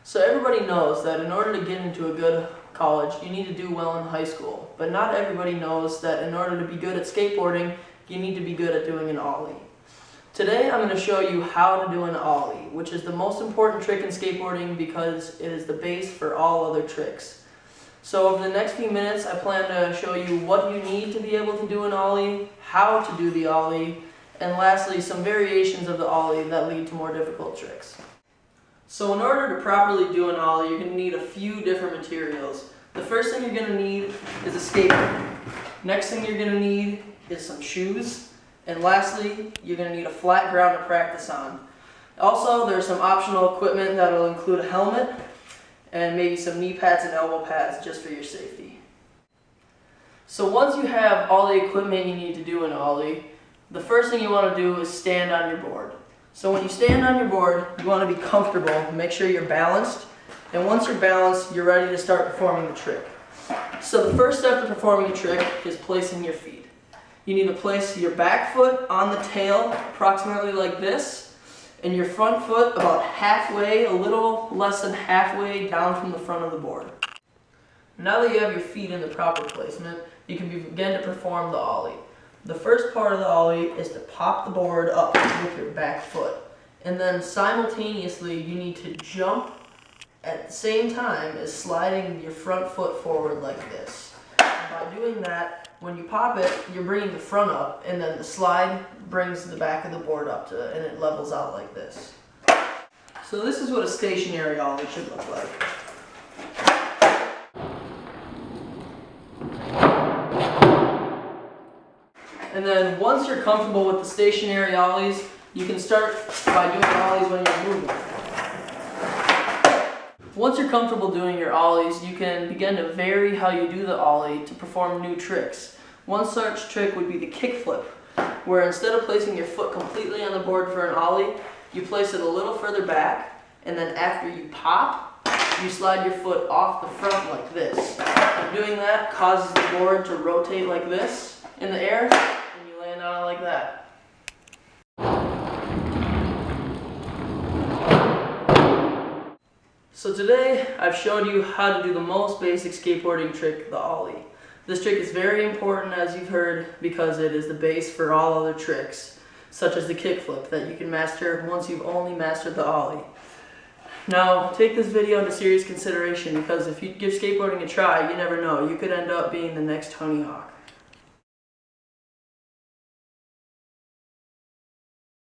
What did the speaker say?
So everybody knows that in order to get into a good college, you need to do well in high school. But not everybody knows that in order to be good at skateboarding, you need to be good at doing an ollie. Today I'm going to show you how to do an ollie, which is the most important trick in skateboarding because it is the base for all other tricks. So over the next few minutes I plan to show you what you need to be able to do an ollie, how to do the ollie, and lastly some variations of the ollie that lead to more difficult tricks. So in order to properly do an ollie, you're going to need a few different materials. The first thing you're going to need is a skateboard. Next thing you're going to need is some shoes. And lastly, you're going to need a flat ground to practice on. Also, there's some optional equipment that will include a helmet and maybe some knee pads and elbow pads just for your safety. So once you have all the equipment you need to do an ollie, the first thing you want to do is stand on your board. So when you stand on your board, you want to be comfortable, make sure you're balanced, and once you're balanced, you're ready to start performing the trick. So the first step to performing a trick is placing your feet. You need to place your back foot on the tail, approximately like this, and your front foot about halfway, a little less than halfway down from the front of the board. Now that you have your feet in the proper placement, you can begin to perform the ollie. The first part of the ollie is to pop the board up with your back foot, and then simultaneously you need to jump at the same time as sliding your front foot forward like this. And by doing that, when you pop it, you're bringing the front up, and then the slide brings the back of the board up to it, and it levels out like this. So this is what a stationary ollie should look like. And then once you're comfortable with the stationary ollies, you can start by doing ollies when you're moving. Once you're comfortable doing your ollies, you can begin to vary how you do the ollie to perform new tricks. One such trick would be the kickflip, where instead of placing your foot completely on the board for an ollie, you place it a little further back, and then after you pop, you slide your foot off the front like this. And doing that causes the board to rotate like this in the air, and you land on it like that. So today I've showed you how to do the most basic skateboarding trick, the ollie. This trick is very important, as you've heard, because it is the base for all other tricks, such as the kickflip, that you can master once you've only mastered the ollie. Now, take this video into serious consideration, because if you give skateboarding a try, you never know, you could end up being the next Tony Hawk.